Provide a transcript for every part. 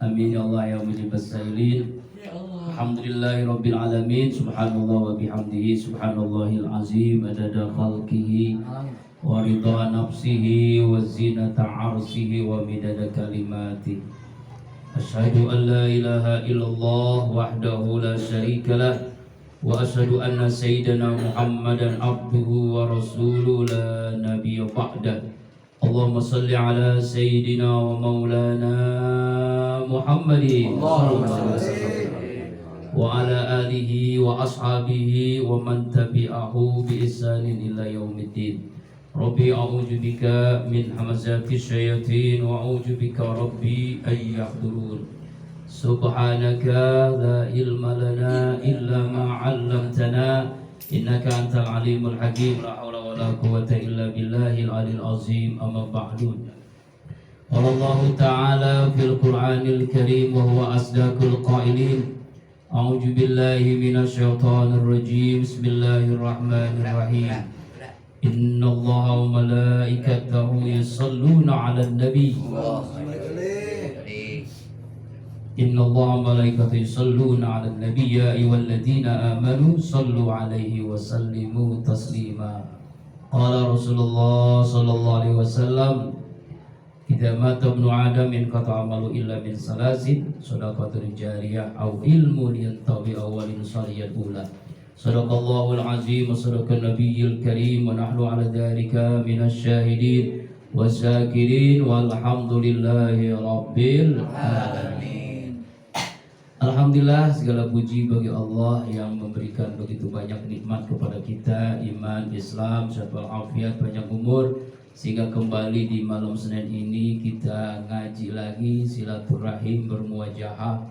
Amin ya Allah ya mujibas sa'ilin. Alhamdulillahi rabbil alamin. Subhanallah wa bihamdihi subhanallahil azim adada khalqihi wa ridha nafsihi wa zinata arsihi wa midada kalimati. Asyhadu an la ilaha illallah wahdahu la syarika lah wa asyhadu anna sayyidana Muhammadan abduhu wa rasuluhu la nabiyya ba'dah. Allahumma salli ala sayyidina wa maulana Muhammadin wa ala alihi wa ashabihi wa man tabi'ahu bi ihsanin ila yaumiddin. Rabbi a'udzu bika min hamazati syayatin wa a'udzu bika rabbi ay yahdurun. Subhanaka la ilma lana illa ma 'allamtana innaka antal alimul hakim. La haula wala quwwata illa billahil aliyil azim. Amma ba'du. Wallahu ta'ala fil Qur'anil Karim wa huwa asdaqul qailin. A'udzu billahi minasy syaithanir rajim. Bismillahirrahmanirrahim. Innallaha wa malaikatahu yusholluna 'alan nabi. Innallaha wa malaikatahu yusholluna 'alan nabi ya ayyuhalladzina amanu shallu 'alaihi wa sallimu taslima. Qala Rasulullah sallallahu alaihi wasallam, idza mata ibnu adam inqata amalu illa min salasin shadaqatul jariyah aw ilmun yantabi awwalin saliyat ula. Sadaqallahul azim wa sadaqan nabiyyil karim wa nahnu ala dzalika minasy syahidin wasyakirin walhamdulillahi rabbil alamin. Alhamdulillah, segala puji bagi Allah yang memberikan begitu banyak nikmat kepada kita, iman, Islam, sehat walafiat, panjang umur, sehingga kembali di malam Senin ini kita ngaji lagi, silaturahim, bermuajahah.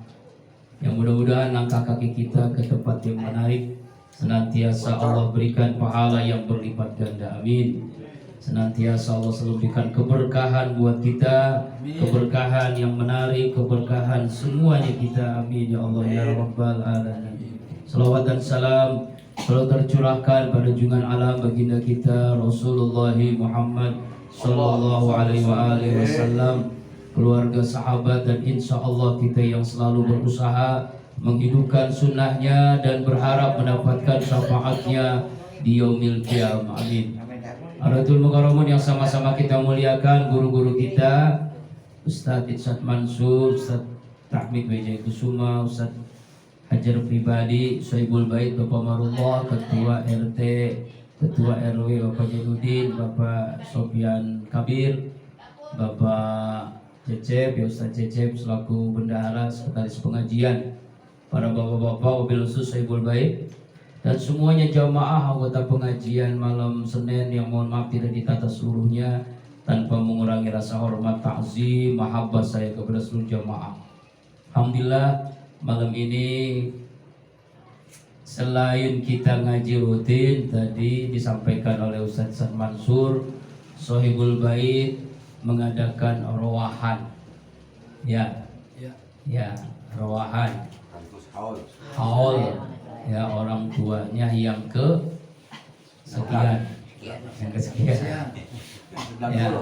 Yang mudah-mudahan langkah kaki kita ke tempat yang menarik senantiasa Allah berikan pahala yang berlipat ganda, amin. Senantiasa Allah selalu berikan keberkahan buat kita, keberkahan yang menarik, keberkahan semuanya kita, amin ya Allah ya rabbal alamin. Salawat dan salam selalu tercurahkan pada junjungan alam baginda kita Rasulullah Muhammad sallallahu alaihi wasallam, keluarga, sahabat, dan insya Allah kita yang selalu berusaha menghidupkan sunnahnya dan berharap mendapatkan syafaatnya di yaumil qiyamah, amin. Hadirin mukarramun yang sama-sama kita muliakan, guru-guru kita Ustadz Irsad Mansur, Ustadz Tahmid Wijaya Kusuma, Ustadz Hajar Pribadi, Sohibul Bait Bapak Marullah, Ketua RT, Ketua RW Bapak Jainuddin, Bapak Sofyan Kabir, Bapak Cecep, ya Ustadz Cecep selaku bendahara sekretaris pengajian, para bapak-bapak, wabil khusus Sohibul Bait, dan semuanya jamaah anggota pengajian malam Senin yang mohon maaf tidak ditata seluruhnya, tanpa mengurangi rasa hormat, ta'zim, mahabbah saya kepada seluruh jamaah. Alhamdulillah, malam ini selain kita ngaji rutin tadi disampaikan oleh Ustadz Irsad Mansur, Sohibul Bait mengadakan rawahan, ya, rawahan, haul, ya, orang tuanya yang kesekian, ya.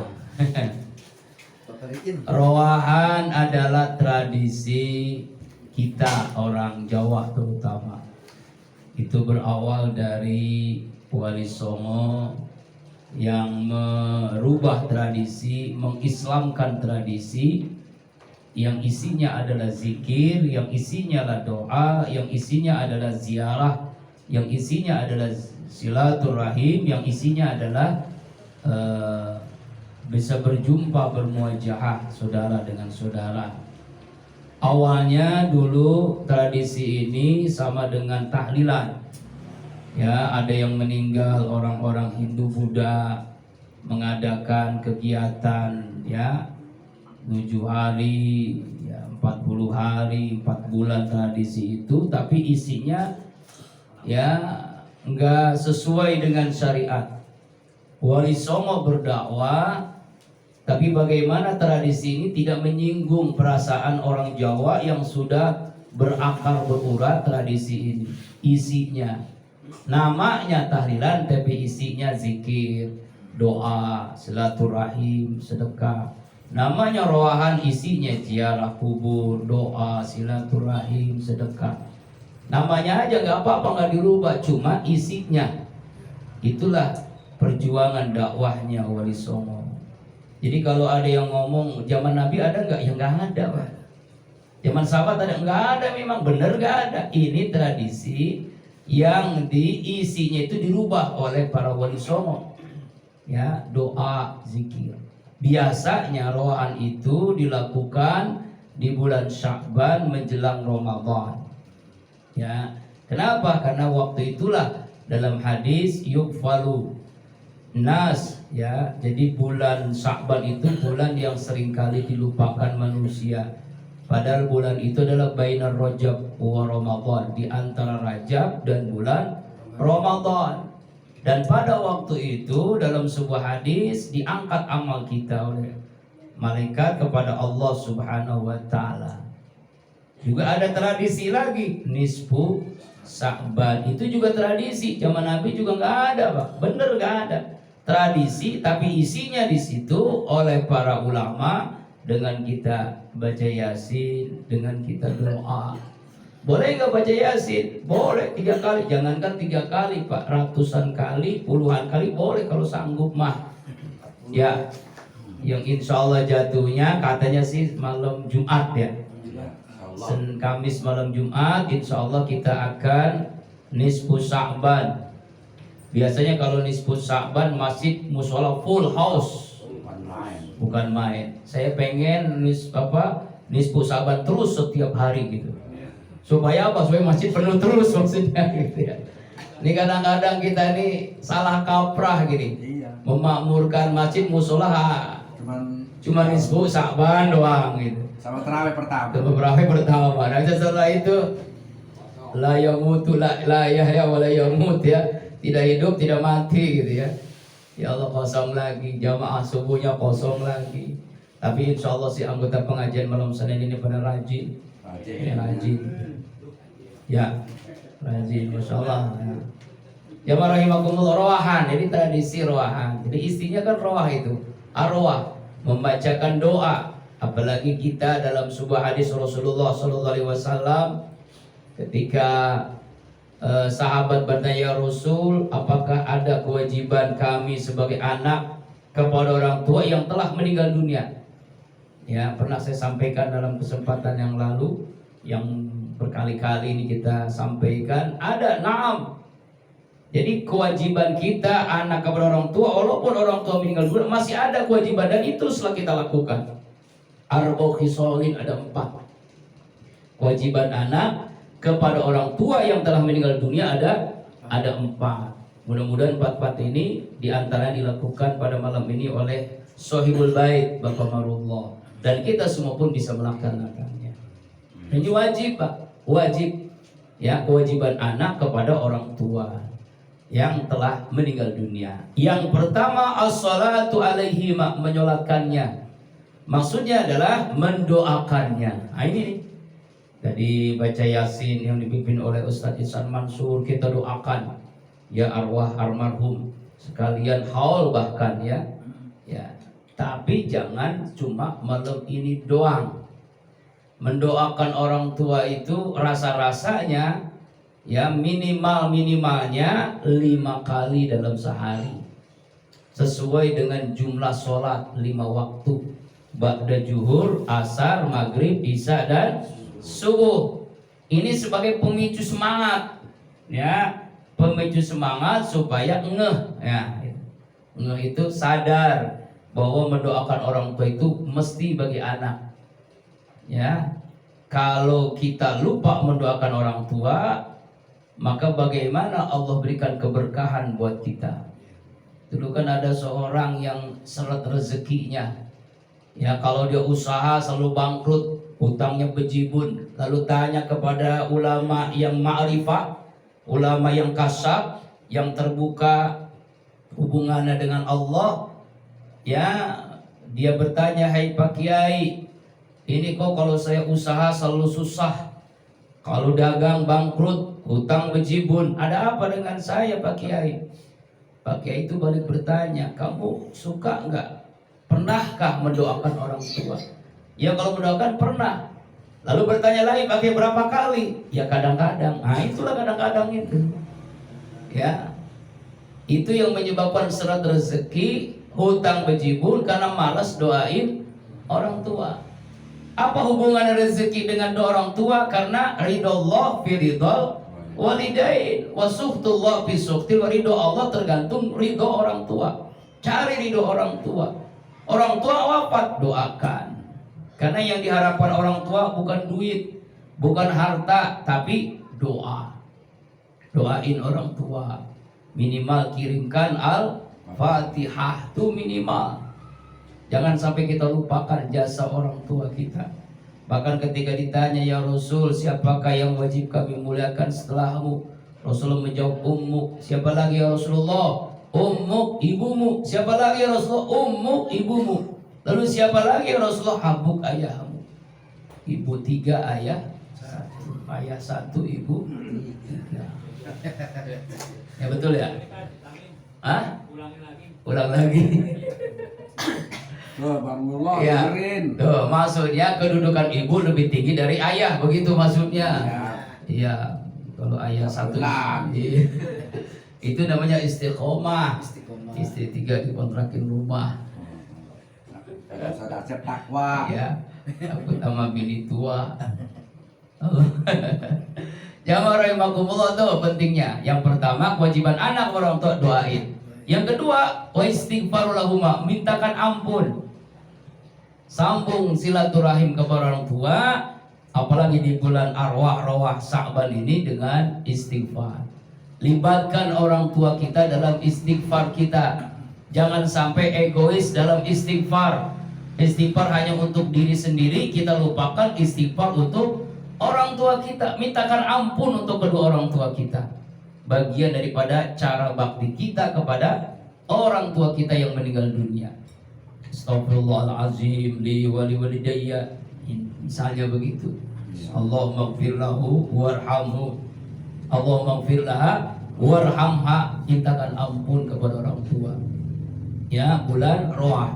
Rawahan adalah tradisi kita orang Jawa terutama. Itu berawal dari Wali Songo yang merubah tradisi, mengislamkan tradisi yang isinya adalah zikir, yang isinya adalah doa, yang isinya adalah ziarah, yang isinya adalah silaturahim, yang isinya adalah bisa berjumpa, bermuajahah saudara dengan saudara. Awalnya dulu tradisi ini sama dengan tahlilan. Ya, ada yang meninggal, orang-orang Hindu Buddha mengadakan kegiatan, ya, 7 hari, ya, 40 hari, 4 bulan tradisi itu, tapi isinya ya enggak sesuai dengan syariat. Wali Songo berdakwah, tapi bagaimana tradisi ini tidak menyinggung perasaan orang Jawa yang sudah berakar berurat tradisi ini. Isinya namanya tahlilan tapi isinya zikir, doa, silaturahim, sedekah. Namanya rowahan, isinya ziarah kubur, doa, silaturahim, sedekah. Namanya aja nggak apa-apa, nggak dirubah, cuma isinya. Itulah perjuangan dakwahnya Wali Songo. Jadi kalau ada yang ngomong zaman Nabi ada nggak? Ya nggak ada, Pak. Zaman sahabat ada nggak? Ada, memang benar nggak ada. Ini tradisi yang diisinya itu dirubah oleh para Wali Songo. Ya, doa, zikir. Biasanya rohan itu dilakukan di bulan Sya'ban menjelang Ramadan. Ya, kenapa? Karena waktu itulah dalam hadis yukfalu nas, ya. Jadi bulan Sya'ban itu bulan yang seringkali dilupakan manusia. Padahal bulan itu adalah bainar Rajab wa Ramadan, di antara Rajab dan bulan Ramadan. Dan pada waktu itu dalam sebuah hadis diangkat amal kita oleh malaikat kepada Allah Subhanahu wa taala. Juga ada tradisi lagi, nisfu Sya'ban. Itu juga tradisi. Zaman Nabi juga nggak ada, Pak. Bener nggak ada. Tradisi, tapi isinya di situ oleh para ulama dengan kita baca Yasin, dengan kita doa. Boleh nggak baca Yasin? Boleh 3 kali. Jangankan 3 kali, Pak, ratusan kali, puluhan kali boleh kalau sanggup mah. Ya, yang insya Allah jatuhnya katanya sih malam Jumat ya. Kamis malam Jumat, insya Allah kita akan nisfu Sya'ban. Biasanya kalau nisfu Sya'ban masjid musola full house, bukan main. Saya pengen nisfu Sya'ban terus setiap hari gitu. Supaya apa? Supaya masjid penuh terus maksudnya gitu ya. Ini kadang-kadang kita ini salah kaprah gini. Memakmurkan masjid musola cuma nisfu Sya'ban doang gitu. Sama terawih pertama. Terawih pertama. Nah setelah itu la yamutu la yahya wa la yamut ya. Tidak hidup, tidak mati gitu ya. Ya Allah, kosong lagi, jamaah subuhnya kosong lagi. Tapi insya Allah si anggota pengajian malam Senin ini pada rajin. Rajin. Ya, rajin, masya Allah. Ya rahimakumullah, rowahan. Jadi tradisi rowahan. Jadi istrinya kan rowah itu, arwah, membacakan doa. Apalagi kita dalam sebuah hadis Rasulullah SAW ketika sahabat bertanya, Rasul, apakah ada kewajiban kami sebagai anak kepada orang tua yang telah meninggal dunia? Ya, pernah saya sampaikan dalam kesempatan yang lalu, yang berkali-kali ini kita sampaikan, ada, na'am. Jadi kewajiban kita anak kepada orang tua, walaupun orang tua meninggal dunia, masih ada kewajiban, dan itu setelah kita lakukan. Arba'u khisalin, ada 4 kewajiban anak kepada orang tua yang telah meninggal dunia, ada 4. Mudah-mudahan 4 ini diantara dilakukan pada malam ini oleh Sohibul Bait Bapak Marullah, dan kita semua pun bisa melaksanakannya. Ini wajib, Pak, wajib ya, kewajiban anak kepada orang tua yang telah meninggal dunia. Yang pertama as-salatu alaihi, menyolatkannya. Maksudnya adalah mendoakannya. Nah ini tadi baca Yasin yang dipimpin oleh Ustadz Ihsan Mansur, kita doakan ya arwah almarhum sekalian, haul bahkan ya. Tapi jangan cuma malam ini doang. Mendoakan orang tua itu rasa-rasanya ya minimalnya 5 kali dalam sehari, sesuai dengan jumlah sholat 5 waktu, ba'da zuhur, asar, maghrib, isya dan subuh. Ini sebagai pemicu semangat ya, pemicu semangat supaya ngeh ya. Ngeh itu sadar bahwa mendoakan orang tua itu mesti bagi anak. Ya, kalau kita lupa mendoakan orang tua, maka bagaimana Allah berikan keberkahan buat kita? Dulu kan ada seorang yang seret rezekinya. Ya, kalau dia usaha selalu bangkrut, hutangnya bejibun. Lalu tanya kepada ulama yang ma'rifah, ulama yang kasab, yang terbuka hubungannya dengan Allah. Ya, dia bertanya, hai Pak Kiai, ini kok kalau saya usaha selalu susah, kalau dagang bangkrut, hutang bejibun, ada apa dengan saya Pak Kiai? Pak Kiai itu balik bertanya, kamu suka nggak? Pernahkah mendoakan orang tua? Ya kalau mendoakan pernah. Lalu bertanya lagi, pakai berapa kali? Ya kadang-kadang. Nah itulah kadang-kadang itu. Ya, itu yang menyebabkan seret rezeki, hutang bejibun karena malas doain orang tua. Apa hubungan rezeki dengan doa orang tua? Karena ridho fi ridho walidain, wasuhtullah fi suhtil. Ridho Allah tergantung ridho orang tua. Cari ridho orang tua. Orang tua wafat, doakan. Karena yang diharapkan orang tua bukan duit, bukan harta, tapi doa. Doain orang tua. Minimal kirimkan Al-Fatihah, itu minimal. Jangan sampai kita lupakan jasa orang tua kita. Bahkan ketika ditanya, ya Rasul, siapakah yang wajib kami muliakan setelahmu? Rasulullah menjawab, ummuk. Siapa lagi ya Rasulullah? Ummuk, ibumu. Siapa lagi ya Rasulullah? Ummuk, ibumu. Lalu siapa lagi ya Rasulullah? Habuk, ayahmu. Ibu 3, ayah 1. Ayah 1, ibu 3. Ya betul ya? Hah? Ulang lagi. Tuh, Bang Mullah, Ya, dengerin. tuh, maksudnya kedudukan ibu lebih tinggi dari ayah, begitu maksudnya. Ya. Iya, kalau ayah 1 Lagi. itu namanya istiqomah. Istri 3 dikontrakin rumah. Sudah siap takwa. Ya, takut sama bini tua. Jamaah rahimakumullah, tuh pentingnya. Yang pertama, kewajiban anak orang tua doain. Yang kedua, wa istighfaru lahuma, mintakan ampun. Sambung silaturahim kepada orang tua, apalagi di bulan arwah Sa'ban ini dengan istighfar. Libatkan orang tua kita dalam istighfar kita. Jangan sampai egois dalam istighfar. Istighfar hanya untuk diri sendiri, kita lupakan istighfar untuk orang tua kita. Mintakan ampun untuk kedua orang tua kita. Bagian daripada cara bakti kita kepada orang tua kita yang meninggal dunia. Astaghfirullahaladzim li wali walidayya. Misalnya begitu. Allahumma gfir lahu warhamhu. Allahumma gfir laha warhamha. Mintakan ampun kepada orang tua. Ya, bulan Roah.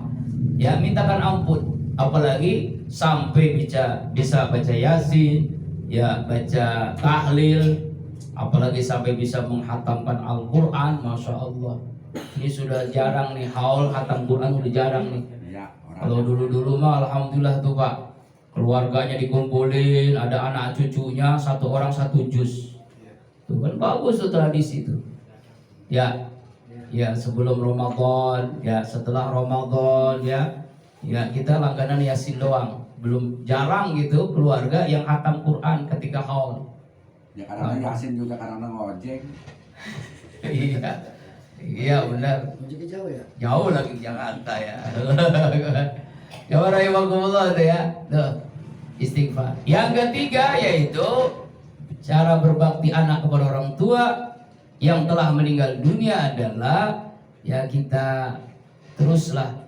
Ya, mintakan ampun. Apalagi sampai bisa baca Yasin, ya baca tahlil, apalagi sampai bisa menghatamkan Al-Quran. Masya Allah, ini sudah jarang nih, haul hatam Quran udah jarang nih. Ya, Kalau dulu-dulu mah alhamdulillah tuh Pak, keluarganya dikumpulin, ada anak cucunya, 1 orang 1 juz. Tuh kan bagus tuh tradisi itu. Ya, ya sebelum Ramadan, ya setelah Ramadan, ya kita langganan Yasin doang. Belum, jarang gitu keluarga yang hatam Quran ketika haul. Ya karena Yasin juga karena ngojek. Iya, iya benar. Ngojeknya jauh ya? Jauh lagi Jakarta ya. Ya rahimakumullah tuh ya. Tuh, istighfar. Yang ketiga yaitu cara berbakti anak kepada orang tua yang telah meninggal dunia adalah ya kita teruslah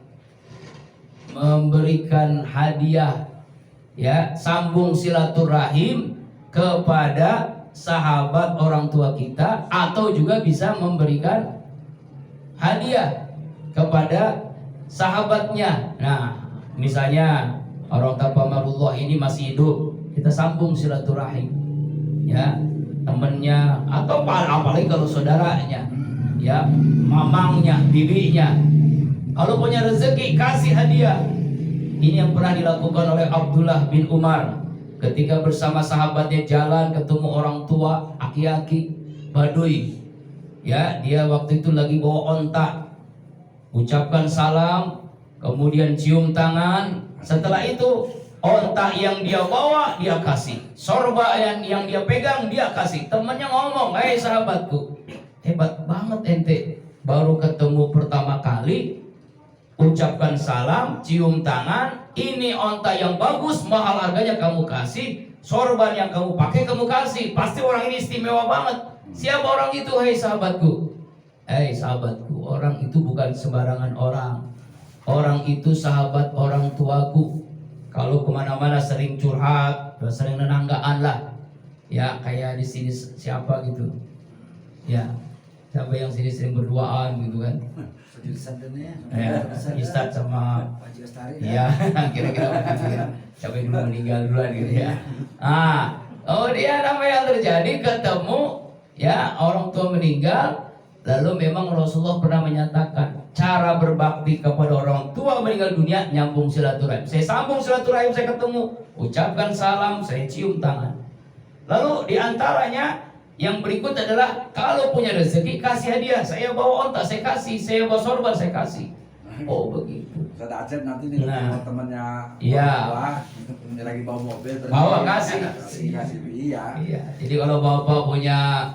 memberikan hadiah, ya, sambung silaturahim kepada sahabat orang tua kita, atau juga bisa memberikan hadiah kepada sahabatnya. Nah, misalnya orang tabamarullah ini masih hidup, kita sambung silaturahim, ya, temennya, atau apalagi kalau saudaranya, ya, mamangnya, bibinya. Kalau punya rezeki, kasih hadiah. Ini yang pernah dilakukan oleh Abdullah bin Umar ketika bersama sahabatnya jalan ketemu orang tua aki-aki Baduy. Ya, dia waktu itu lagi bawa onta. Ucapkan salam, kemudian cium tangan. Setelah itu onta yang dia bawa dia kasih, sorba yang dia pegang dia kasih. Temannya ngomong, "Hei sahabatku, hebat banget ente, baru ketemu pertama kali, ucapkan salam, cium tangan, ini onta yang bagus, mahal harganya kamu kasih, sorban yang kamu pakai kamu kasih, pasti orang ini istimewa banget. Siapa orang itu, hei sahabatku?" Hei sahabatku, orang itu bukan sembarangan orang. Orang itu sahabat orang tuaku. Kalau kemana-mana sering curhat, sering nenanggaan lah. Ya kayak di sini siapa gitu. Ya, Siapa yang sini sering berduaan gitu kan? Ya, Ustadz sama iya, kira-kira begitu ya. Siapa yang dulu meninggal duluan gitu ya. Dia apa yang terjadi, ketemu ya orang tua meninggal, lalu memang Rasulullah pernah menyatakan cara berbakti kepada orang tua meninggal dunia nyambung silaturahim. Saya sambung silaturahim, saya ketemu, ucapkan salam, saya cium tangan. Lalu diantaranya yang berikut adalah kalau punya rezeki kasih hadiah. Saya bawa onta saya kasih, saya bawa sorban saya kasih. Oh begitu. Ustaz Acep nanti nih temannya iya. Dia lagi bawa mobil bawa kasih. Iya. Jadi kalau bapak punya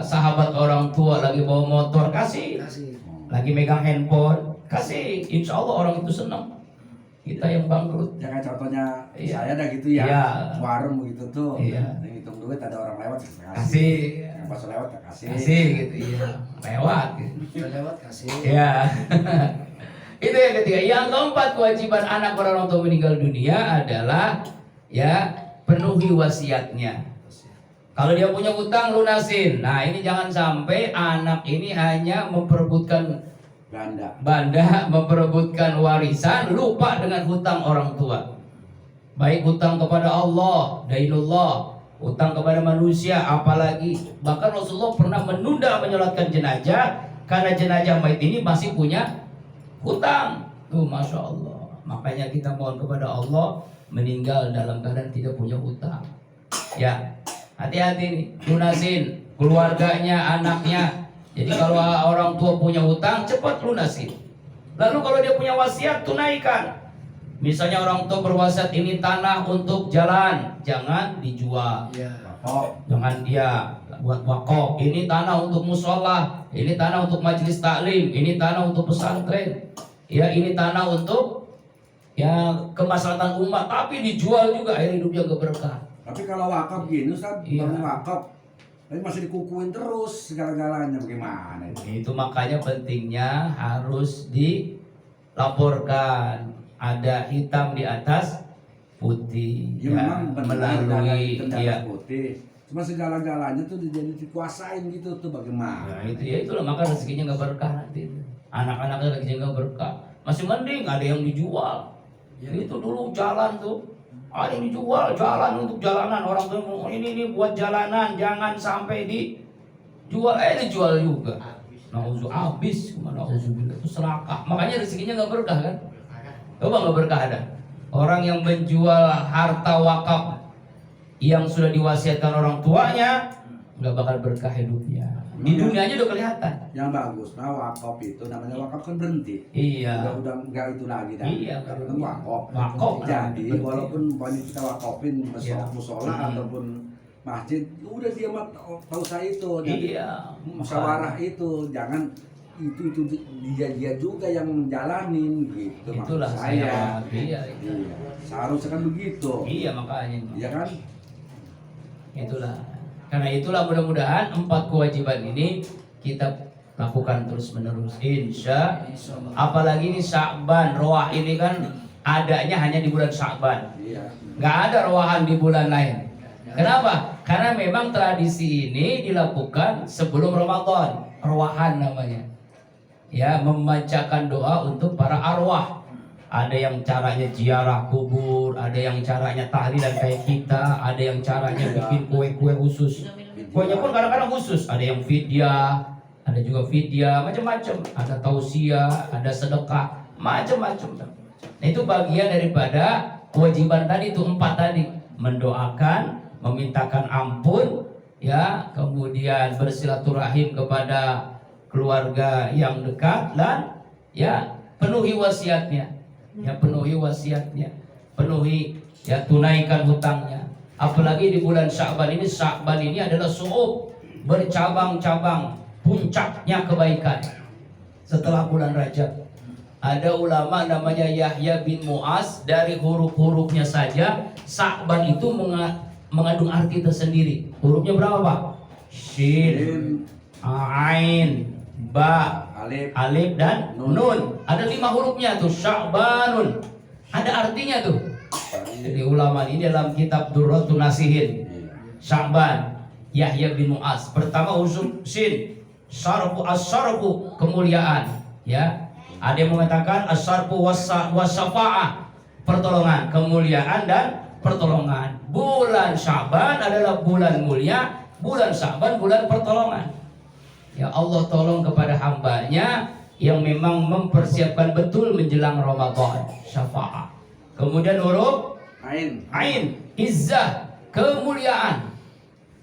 sahabat orang tua lagi bawa motor kasih. Lagi megang handphone kasih. Insya Allah orang itu senang. Kita yang bangkrut. Ya kan contohnya saya ada gitu ya. Iya. Warung begitu tuh. Iya. Hitung duit ada orang lewat kasih. Yang pas lewat kasih gitu iya. Lewat gitu. Lewat kasih. Iya. Itu yang ketiga. Yang keempat, kewajiban anak orang tua meninggal dunia adalah ya penuhi wasiatnya. Kalau dia punya hutang lunasin. Nah, ini jangan sampai anak ini hanya memperebutkan banda memperebutkan warisan, lupa dengan hutang orang tua. Baik hutang kepada Allah, dainullah, hutang kepada manusia, apalagi bahkan Rasulullah pernah menunda menyolatkan jenazah karena jenazah mayit ini masih punya hutang. Masya Allah. Makanya kita mohon kepada Allah meninggal dalam keadaan tidak punya hutang. Ya, hati-hati nih, lunasin keluarganya, anaknya. Jadi kalau orang tua punya hutang, cepat lunasin. Lalu kalau dia punya wasiat, tunaikan. Misalnya orang tua berwasiat ini tanah untuk jalan, jangan dijual. Jangan dia buat wakaf. Ini tanah untuk musola, ini tanah untuk majelis taklim, ini tanah untuk pesantren. Ya, ini tanah untuk ya kemaslahatan umat, tapi dijual juga, akhirnya hidupnya gak berkah. Tapi kalau wakaf gini Ustaz, wakaf tapi masih dikukuin terus segala-galanya, bagaimana itu? Itu makanya pentingnya harus dilaporkan, ada hitam di atas putih. Ya, memang melalui putih. Cuma segala-galanya tuh jadi dikuasain gitu tuh, bagaimana? Ya, itulah maka rezekinya nggak berkah nanti. Anak-anaknya rezekinya nggak berkah. Masih mending ada yang dijual. Ya. Itu dulu jalan tuh. Ada yang dijual jalan untuk jalanan, orang tuh ini buat jalanan, jangan sampai dijual, dijual juga. Habis kemana? Itu serakah. Makanya rezekinya nggak berkah kan? Coba nggak berkah ada. Orang yang menjual harta wakaf yang sudah diwasiatkan orang tuanya nggak bakal berkah hidupnya. Di dunianya udah kelihatan. Yang bagus, wakaf itu namanya wakaf kan berhenti. Iya. Udah nggak itu lagi dah. Iya. Kan wakaf. Jadi walaupun kita wakafin musola ataupun masjid, udah dia mah tahu saya itu. Iya. Musyawarah itu, jangan itu dia juga yang menjalanin gitu. Itulah saya. Iya. Seharusnya kan begitu. Iya makanya. Iya kan? Itulah. Karena itulah mudah-mudahan 4 kewajiban ini kita lakukan terus menerus. Insya. Apalagi ini Sya'ban, roah ini kan adanya hanya di bulan Sya'ban. Iya. Nggak ada roahan di bulan lain. Kenapa? Karena memang tradisi ini dilakukan sebelum Ramadan. Roahan namanya. Ya, membacakan doa untuk para arwah. Ada yang caranya ziarah kubur, ada yang caranya tahlilan kayak kita, ada yang caranya bikin kue-kue khusus. Kuenya pun kadang-kadang khusus, ada yang fidyah, ada juga fidyah, macam-macam. Ada tausiah, ada sedekah, macam-macam. Nah, itu bagian daripada kewajiban tadi itu 4 tadi, mendoakan, memintakan ampun, ya, kemudian bersilaturahim kepada keluarga yang dekat dan ya penuhi wasiatnya. Ya penuhi wasiatnya, penuhi ya tunaikan hutangnya. Apalagi di bulan Sya'ban ini adalah su'ub, bercabang-cabang, puncaknya kebaikan. Setelah bulan Rajab, ada ulama namanya Yahya bin Mu'az, dari huruf-hurufnya saja Sya'ban itu mengandung arti tersendiri. Hurufnya berapa Pak? Shin, Ain, Ba, Alif dan Nun. Ada 5 hurufnya tuh, Sya'banun. Ada artinya tuh. Jadi ulama ini dalam kitab Durratun Nasihin, Sya'ban, Yahya bin Mu'az. Pertama huruf Shin, Syarfu as-syarfu kemuliaan, ya. Ada yang mengatakan as-syarfu was-syafa'ah, pertolongan, kemuliaan dan pertolongan. Bulan Sya'ban adalah bulan mulia, bulan Sya'ban bulan pertolongan. Ya, Allah tolong kepada hambanya yang memang mempersiapkan betul menjelang Ramadan, syafa'ah. Kemudian huruf Ain, izzah, kemuliaan.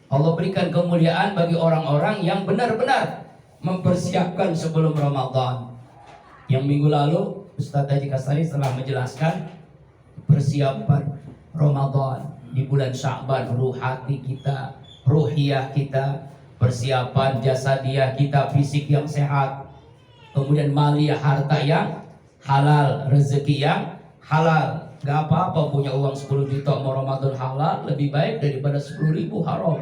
Allah berikan kemuliaan bagi orang-orang yang benar-benar mempersiapkan sebelum Ramadan. Yang minggu lalu Ustadz Haji Kasari telah menjelaskan persiapan Ramadan di bulan Sya'ban, ruh hati kita, ruhiyah kita, persiapan jasadiah kita, fisik yang sehat, kemudian maliyah, harta yang halal, rezeki yang halal. Gak apa-apa punya uang 10 juta mau Ramadan halal, lebih baik daripada 10.000 haram.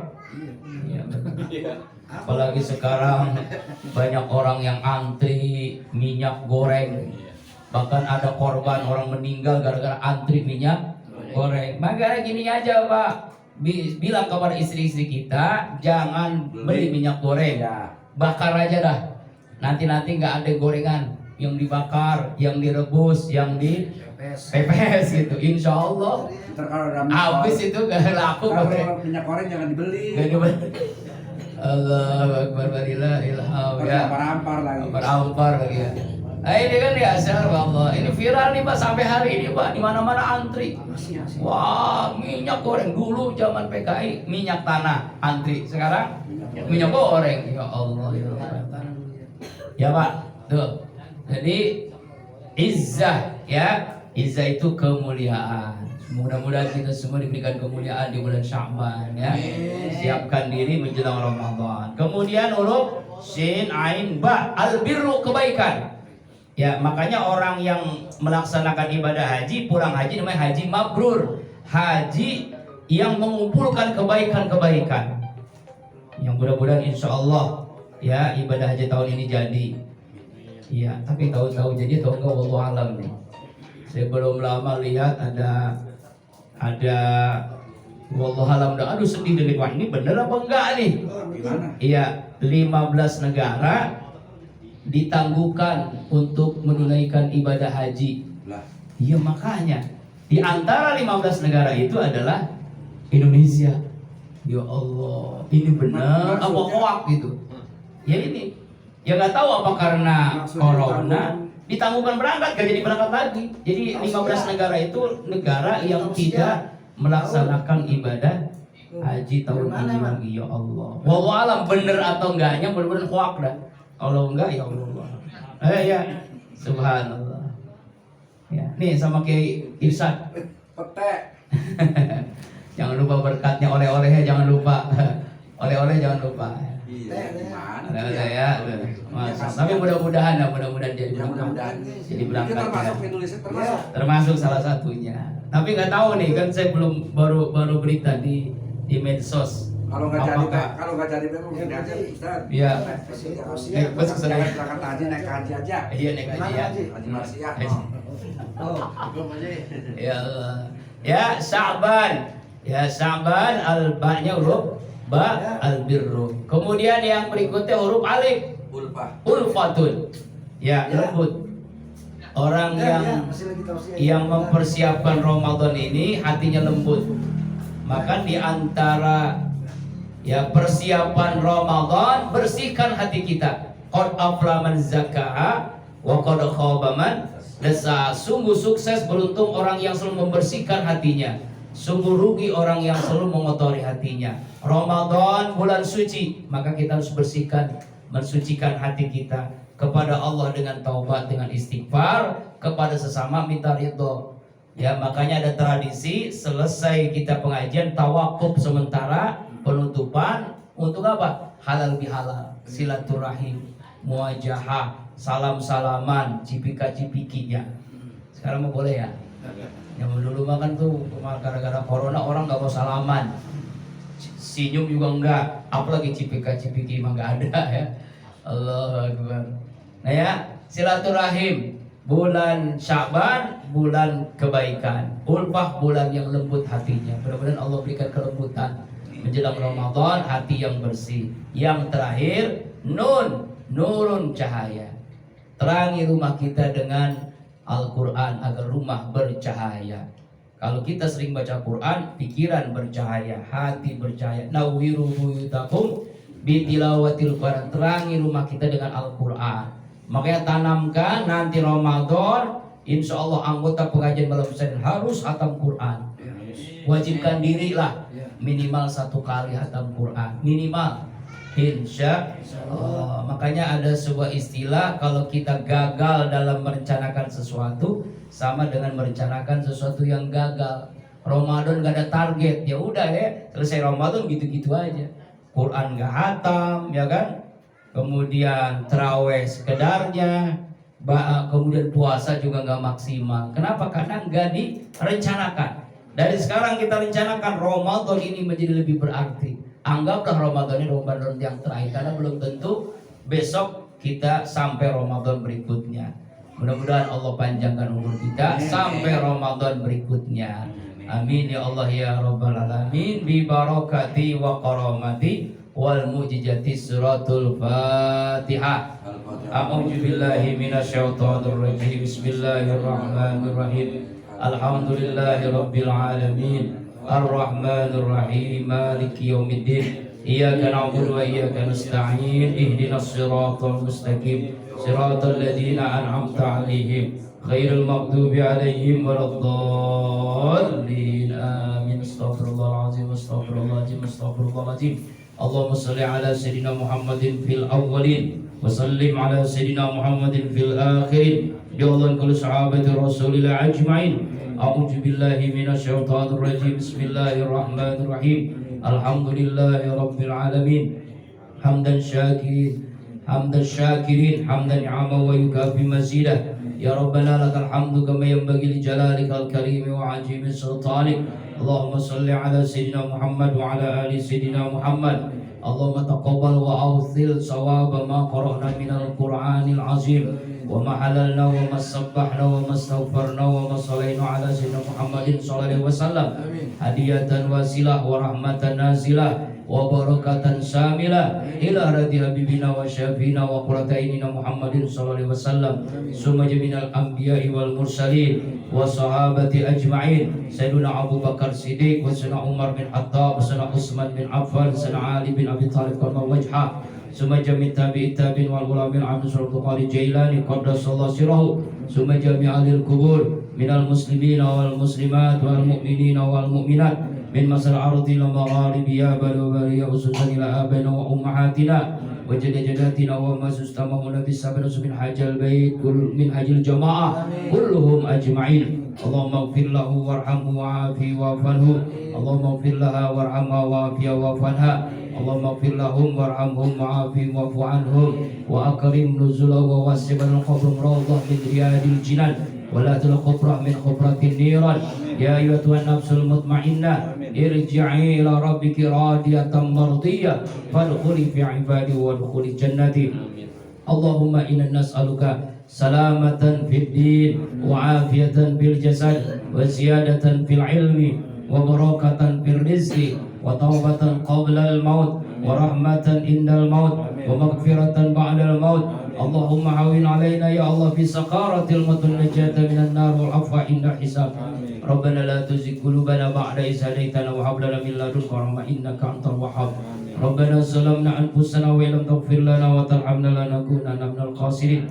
Ya, apalagi sekarang banyak orang yang antri minyak goreng, bahkan ada korban orang meninggal gara-gara antri minyak goreng. Maka gini aja Pak, bilang kepada istri-istri kita jangan beli minyak goreng, bakar aja dah. Nanti nggak ada gorengan yang dibakar, yang direbus, yang di pepes gitu. Insya Allah habis itu gak laku. Kalau minyak goreng jangan dibeli. Allah Akbar, la ilaha ya. Ampar lagi ya. Nah, ini kan biasa Allah. Ini viral nih Pak sampai hari ini Pak, di mana-mana antri. Wah, minyak goreng dulu zaman PKI minyak tanah antri, sekarang minyak goreng. Ya Allah, ya Allah. Ya Pak, tuh. Jadi izzah ya, izzah itu kemuliaan. Mudah-mudahan kita semua diberikan kemuliaan di bulan Sya'ban ya. Siapkan diri menjelang Ramadan. Kemudian huruf Shin, Ain, Ba, al-birru, kebaikan. Ya, makanya orang yang melaksanakan ibadah haji, pulang haji namanya haji mabrur. Haji yang mengumpulkan kebaikan-kebaikan. Yang mudah-mudahan insya Allah ya ibadah haji tahun ini jadi. Iya, tapi tahu-tahu jadi atau enggak wallahu alam nih. Saya belum lama lihat ada wallahu alam, aduh sedih dari wah ini bener apa enggak nih? Iya, 15 negara ditangguhkan untuk menunaikan ibadah haji. Iya, makanya di antara 15 negara itu adalah Indonesia. Ya Allah, ini benar apa hoax gitu? Ya ini, ya nggak tahu apa karena corona ditangguhkan berangkat, gak jadi berangkat lagi. Jadi 15 negara itu negara yang tidak melaksanakan ibadah haji tahun ini lagi. Ya Allah, wallahu alam bener atau enggaknya, bener-bener hoax dah. Kalau enggak ya Allah. Ya, subhanallah. Ya, nih sama kayak Irsyad. Petek. Jangan lupa berkatnya, oleh-olehnya jangan lupa. Oleh-oleh jangan lupa. Oleh-oleh ya. Tapi mudah-mudahan jadi berangkat. Jadi berangkat. Termasuk Indonesia termasuk salah satunya. Tapi nggak tahu nih kan, saya belum baru berita di medsos. Kalau nggak jadi memang gini aja Ustaz. Iya. Bos kesana berangkat haji, naik haji aja. Iya, naik haji ya. Haji Marsiah. Ya Allah. Ya Sya'ban. Ya Sya'ban, al-ba-nya huruf ba, al-birru. Kemudian yang berikutnya huruf alif. Ulfatun. Ya, lembut. Orang yang mempersiapkan Ramadan ini hatinya lembut. Maka di antara ya persiapan Ramadan, bersihkan hati kita. Qad aflaha man zakkaha wa qad khaba man dassaha. Sungguh sukses, beruntung orang yang selalu membersihkan hatinya. Sungguh rugi orang yang selalu mengotori hatinya. Ramadan bulan suci, maka kita harus bersihkan, mensucikan hati kita kepada Allah dengan taubat, dengan istighfar, kepada sesama minta ridho. Ya, makanya ada tradisi selesai kita pengajian tawakuf sementara, penutupan untuk apa? Halal bihalal, silaturahim, muwajahah, salam-salaman, cipika-cipikinya. Sekarang mau boleh ya? Yang dulu makan tuh gara-gara corona orang nggak mau salaman, senyum juga enggak, apalagi cipika-cipiki mah nggak ada ya. Allahu Akbar. Nah ya, silaturahim, bulan Sya'ban, bulan kebaikan. Ulfah, bulan yang lembut hatinya. Mudah-mudahan Allah berikan kelembutan menjelang Ramadan, hati yang bersih. Yang terakhir, Nun, nurun cahaya. Terangi rumah kita dengan Al-Quran agar rumah bercahaya. Kalau kita sering baca Quran, pikiran bercahaya, hati bercahaya. Nawwiru buyutakum bitilawatil Quran. Terangi rumah kita dengan Al-Quran. Makanya tanamkan nanti Ramadan, insya Allah anggota pengajian malam Senin harus hatam Quran. Wajibkan diri lah minimal 1 kali hatam Quran, minimal. Insya Allah. Makanya ada sebuah istilah, kalau kita gagal dalam merencanakan sesuatu sama dengan merencanakan sesuatu yang gagal. Ramadan gak ada target, ya udah ya selesai Ramadan gitu-gitu aja. Quran gak hatam, ya kan? Kemudian terawih sekedarnya, kemudian puasa juga gak maksimal. Kenapa? Karena gak direncanakan. Dari sekarang kita rencanakan Ramadan ini menjadi lebih berarti. Anggaplah Ramadan ini Ramadan yang terakhir, karena belum tentu besok kita sampai Ramadan berikutnya. Mudah-mudahan Allah panjangkan umur kita sampai Ramadan berikutnya. Amin ya Allah ya Rabbal Alamin. Bi barakati wa karamati wal mujizati suratul Fatihah. A'udzu billahi minasyaitonir rajim. Bismillahirrahmanirrahim. Alhamdulillahi rabbil alamin. Ar-Rahmanir Rahim. Maliki yaumiddin. Iyyaka na'budu wa iyyaka nasta'in. Ihdinas siratal mustaqim. Siratal ladzina an'amta 'alaihim ghairil maghdubi 'alaihim waladdallin. Amin. Astaghfirullahalazim. Astaghfirullahalazim. Astaghfirullahalazim. Allahumma shalli ala sayyidina Muhammadin fil awwalin wa sallim ala sayyidina Muhammadin fil akhirin. Ya Allah kullu sahabati Rasulillah ajma'in. A'udzu billahi minasyaitonir rajim. Bismillahirrahmanirrahim. Alhamdulillahi rabbil alamin. Hamdan syakirin, hamdan syakirin, hamdan ni'ama wa yukafi mazidah. Ya Rabbana lakal hamdu kama yanbaghi li jalalikal karim wa 'azimi sultanik. Allahumma shalli ala sayyidina Muhammad wa ala ali sayyidina Muhammad. Allahumma taqabbal wa awthil sawaba ma qara'na minal Qur'anil azim. وما حللنا وما سبحنا وما استغفرنا وما صلينا على سيدنا محمد صلى الله عليه وسلم هدية واسلة ورحمة نازلة وبركة شاملة إلى رضي حبيبنا وشافينا وقرة عيننا محمد صلى الله عليه وسلم ثم جميع الأنبياء والمرسلين والصحابة أجمعين سيدنا أبو بكر الصديق وسيدنا عمر بن الخطاب وسيدنا عثمان بن عفان وسيدنا علي بن أبي طالب كما وجهه ثم جميع التابعين والعلماء العامل سورة القادر جيلاني قدس الله سره ثم جميع أهل القبور من المسلمين والمسلمات والمؤمنين والمؤمنات من مصر الأرض إلى المغارب يا بل وبل يا خصوصا إلى آبائنا وأمهاتنا وجداتنا وما استمعوا في السبب من حج البيت كل من حج الجماعة كلهم أجمعين. اللهم اغفر له وارحمه وعافه واعف عنه. اللهم اغفر لها وارحمها وعافها واعف عنها. اللهم اغفر لهم وارحمهم وعافهم واعف عنهم واكرم نزلهم ووسع القبر روضة من رياض الجنان ولا تلقبر من خبرة النيران. يا أيتها النفس المطمئنة ارجعي إلى ربك راضية مرضية فادخلي في عبادي وادخلي جنتي. اللهم إنا نسألك سلامة في الدين وعافية في الجسد وزيادة في العلم وبركة في الرزق وتوبة قبل الموت ورحمة عند الموت ومغفرة بعد الموت. اللهم هون علينا يا الله في سقارة الموت النجاة من النار والعفو عند الحساب. ربنا لا تزغ قلوبنا بعد إذ هديتنا وهب لنا من لدنك رحمة إنك أنت الوهاب. ربنا ظلمنا أنفسنا وإن لم تغفر لنا وترحمنا لنكونن من الخاسرين.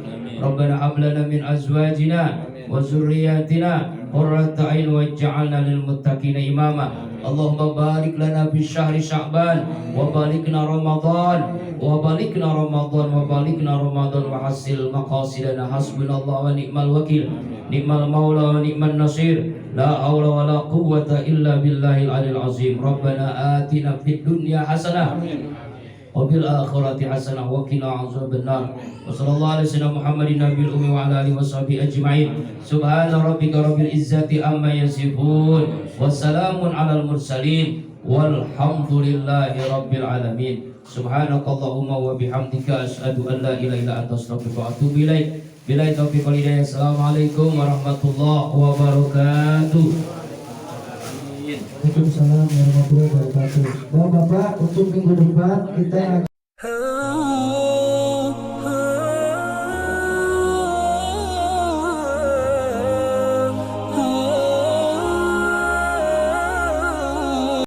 ربنا هب لنا من أزواجنا وذرياتنا قرة أعين واجعلنا للمتقين إماما. اللهم بارك لنا في شهر شعبان وباركنا رمضان وحسن مقاصدنا. حسبنا الله ونعم الوكيل نعم المولى ونعم النصير. لا حول ولا قوة إلا بالله العلي العظيم. ربنا آتنا في الدنيا حسنة وفي الآخرة حسنة وقنا عذاب النار. وصلى الله على سيدنا محمد النبي الأمي وعلى آله وصحبه أجمعين. سبحان ربك رب العزة عما يصفون وسلام على المرسلين والحمد لله رب العالمين. سبحانك اللهم وبحمدك أشهد أن لا إله إلا أنت أستغفرك وأتوب إليك. Billahi taufiq wal hidayah. Assalamualaikum warahmatullahi wabarakatuh. Waalaikumsalam warahmatullahi wabarakatuh. Bapak-bapak, untuk minggu depan kita